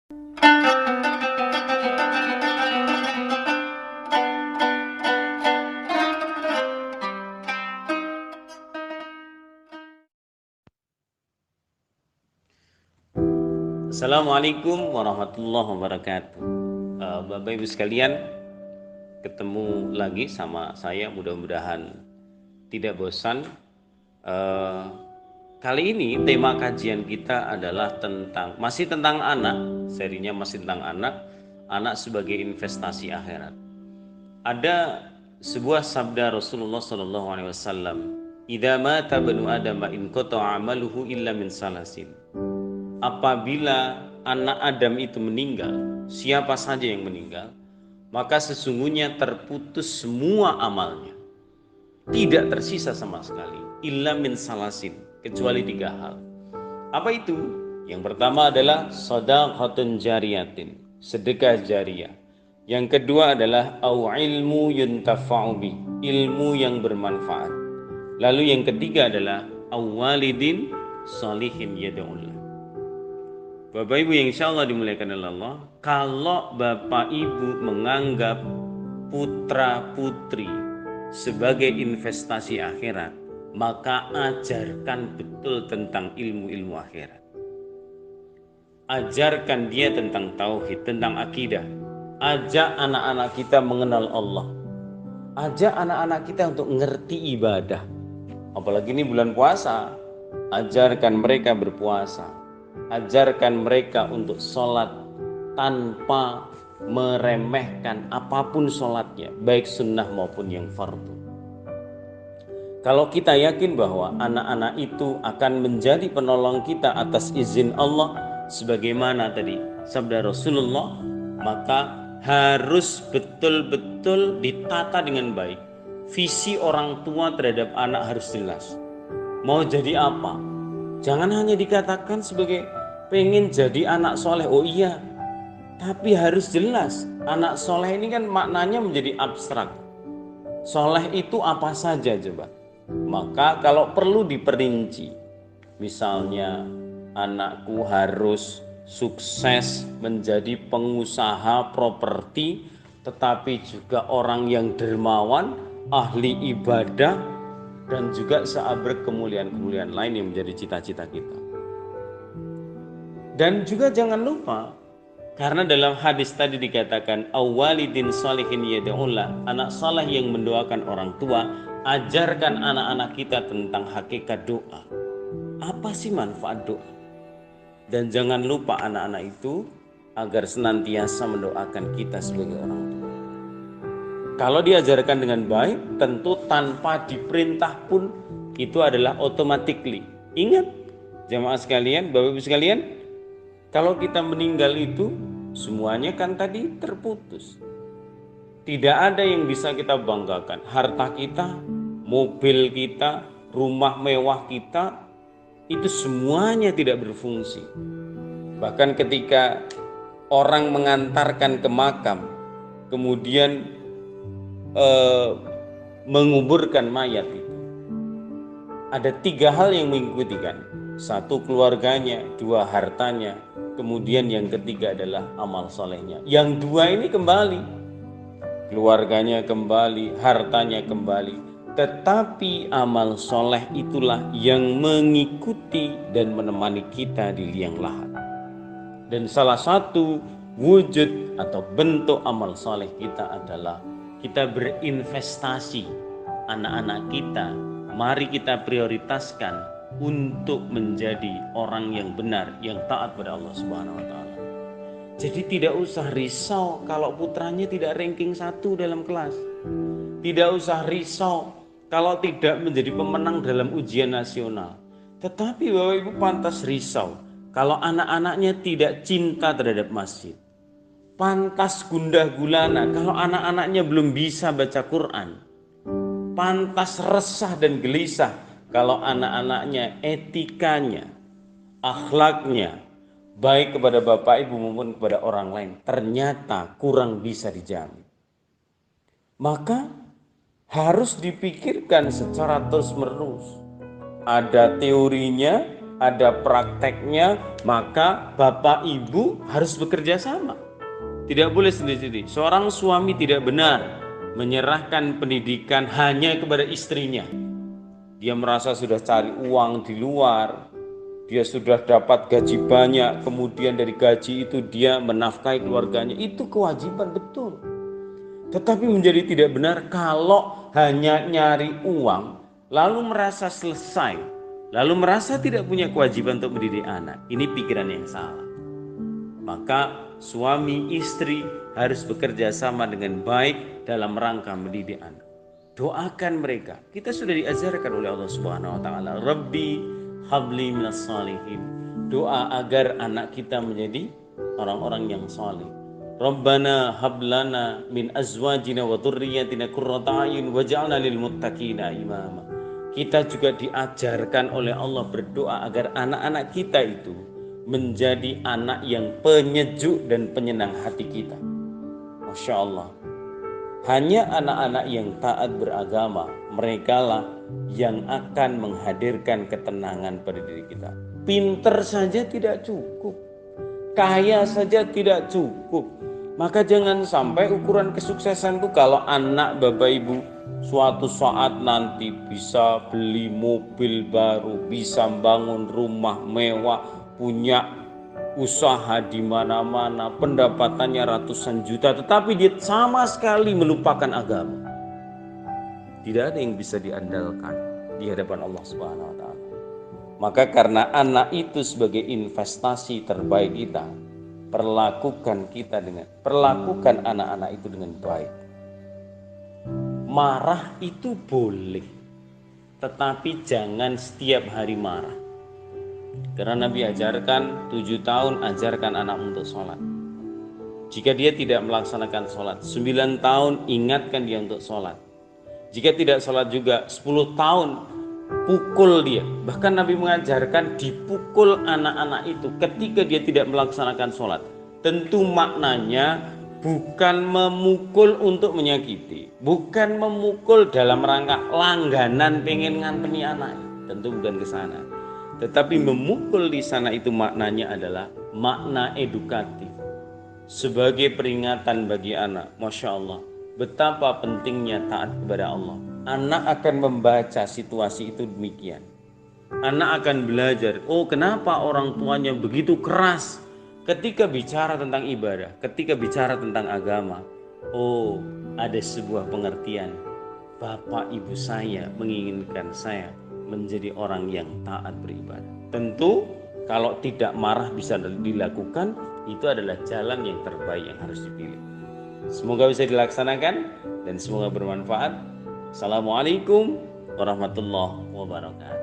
Assalamualaikum warahmatullahi wabarakatuh. Bapak Ibu sekalian, ketemu lagi sama saya, mudah-mudahan tidak bosan. Kali ini tema kajian kita adalah masih tentang anak. Serinya masih tentang anak sebagai investasi akhirat. Ada sebuah sabda Rasulullah SAW, "Idza mata banu Adam in qata'a 'amaluhu illa min salasin." Apabila anak Adam itu meninggal, siapa saja yang meninggal, maka sesungguhnya terputus semua amalnya, tidak tersisa sama sekali, illa min salasin, kecuali 3 hal. Apa itu? Yang pertama adalah shadaqatun jariyatin, sedekah jariyah. Yang kedua adalah au ilmu yuntafa'u bi, ilmu yang bermanfaat. Lalu yang ketiga adalah au walidin shalihin yad'ullah. Bapak Ibu yang insya Allah dimuliakan oleh Allah, kalau Bapak Ibu menganggap putra putri sebagai investasi akhirat, maka ajarkan betul tentang ilmu-ilmu akhirat. Ajarkan dia tentang tauhid, tentang akidah. Ajak anak-anak kita mengenal Allah. Ajak anak-anak kita untuk ngerti ibadah. Apalagi ini bulan puasa, ajarkan mereka berpuasa. Ajarkan mereka untuk sholat tanpa meremehkan apapun sholatnya, baik sunnah maupun yang fardu. Kalau kita yakin bahwa anak-anak itu akan menjadi penolong kita atas izin Allah, sebagaimana tadi sabda Rasulullah, maka harus betul-betul ditata dengan baik. Visi orang tua terhadap anak harus jelas. Mau jadi apa? Jangan hanya dikatakan sebagai pengen jadi anak soleh. Oh iya, tapi harus jelas. Anak soleh ini kan maknanya menjadi abstrak. Soleh itu apa saja coba? Maka kalau perlu diperinci, misalnya anakku harus sukses menjadi pengusaha properti, tetapi juga orang yang dermawan, ahli ibadah, dan juga seabrek kemuliaan-kemuliaan lain yang menjadi cita-cita kita. Dan juga jangan lupa, karena dalam hadis tadi dikatakan awwalidin salihin yad'ullah, anak saleh yang mendoakan orang tua. Ajarkan anak-anak kita tentang hakikat doa. Apa sih manfaat doa? Dan jangan lupa anak-anak itu agar senantiasa mendoakan kita sebagai orang tua. Kalau diajarkan dengan baik, tentu tanpa diperintah pun itu adalah automatically. Ingat jamaah sekalian, Bapak Ibu sekalian, kalau kita meninggal itu semuanya kan tadi terputus. Tidak ada yang bisa kita banggakan. Harta kita, mobil kita, rumah mewah kita, itu semuanya tidak berfungsi. Bahkan ketika orang mengantarkan ke makam, kemudian menguburkan mayat itu, ada 3 hal yang mengikuti kan. 1 keluarganya, 2 hartanya, kemudian yang ketiga adalah amal solehnya. Yang 2 ini kembali, keluarganya kembali, hartanya kembali, tetapi amal soleh itulah yang mengikuti dan menemani kita di liang lahat. Dan salah satu wujud atau bentuk amal soleh kita adalah kita berinvestasi anak-anak kita. Mari kita prioritaskan untuk menjadi orang yang benar, yang taat pada Allah Subhanahu wa taala. Jadi tidak usah risau kalau putranya tidak ranking 1 dalam kelas. Tidak usah risau kalau tidak menjadi pemenang dalam ujian nasional. Tetapi Bapak Ibu pantas risau kalau anak-anaknya tidak cinta terhadap masjid. Pantas gundah gulana kalau anak-anaknya belum bisa baca Quran. Pantas resah dan gelisah kalau anak-anaknya etikanya, akhlaknya, baik kepada Bapak Ibu maupun kepada orang lain, ternyata kurang bisa dijamin. Maka harus dipikirkan secara terus-menerus. Ada teorinya, ada prakteknya, maka bapak ibu harus bekerja sama. Tidak boleh sendiri-sendiri. Seorang suami tidak benar menyerahkan pendidikan hanya kepada istrinya. Dia merasa sudah cari uang di luar, dia sudah dapat gaji banyak, kemudian dari gaji itu dia menafkahi keluarganya. Itu kewajiban betul. Tetapi menjadi tidak benar kalau hanya nyari uang, lalu merasa selesai, lalu merasa tidak punya kewajiban untuk mendidik anak. Ini pikiran yang salah. Maka suami istri harus bekerja sama dengan baik dalam rangka mendidik anak. Doakan mereka. Kita sudah diajarkan oleh Allah Subhanahu wa taala, Rabbi habli minas salihin. Doa agar anak kita menjadi orang-orang yang saleh. Rabbana hablana min azwajina wa dhurriyyatina qurrata a'yun waj'alna lil muttaqina imama. Kita juga diajarkan oleh Allah berdoa agar anak-anak kita itu menjadi anak yang penyejuk dan penyenang hati kita. Masya Allah. Hanya anak-anak yang taat beragama, merekalah yang akan menghadirkan ketenangan pada diri kita. Pinter saja tidak cukup, kaya saja tidak cukup. Maka jangan sampai ukuran kesuksesan itu kalau anak bapak ibu suatu saat nanti bisa beli mobil baru, bisa bangun rumah mewah, punya usaha di mana-mana, pendapatannya ratusan juta, tetapi dia sama sekali melupakan agama. Tidak ada yang bisa diandalkan di hadapan Allah Subhanahu wa taala. Maka karena anak itu sebagai investasi terbaik kita, perlakukan anak-anak itu dengan baik. Marah itu boleh, tetapi jangan setiap hari marah. Karena Nabi ajarkan 7 tahun ajarkan anak untuk sholat. Jika dia tidak melaksanakan sholat, 9 tahun ingatkan dia untuk sholat. Jika tidak sholat juga 10 tahun pukul dia. Bahkan Nabi mengajarkan dipukul anak-anak itu ketika dia tidak melaksanakan sholat. Tentu maknanya bukan memukul untuk menyakiti, bukan memukul dalam rangka langganan pengen nganteni anak. Tentu bukan ke sana. Tetapi memukul di sana itu maknanya adalah makna edukatif. Sebagai peringatan bagi anak, Masya Allah, betapa pentingnya taat kepada Allah. Anak akan membaca situasi itu demikian. Anak akan belajar, oh kenapa orang tuanya begitu keras ketika bicara tentang ibadah, ketika bicara tentang agama. Oh, ada sebuah pengertian. Bapak ibu saya menginginkan saya menjadi orang yang taat beribadah. Tentu kalau tidak marah bisa dilakukan, itu adalah jalan yang terbaik yang harus dipilih. Semoga bisa dilaksanakan dan semoga bermanfaat. Assalamualaikum warahmatullahi wabarakatuh.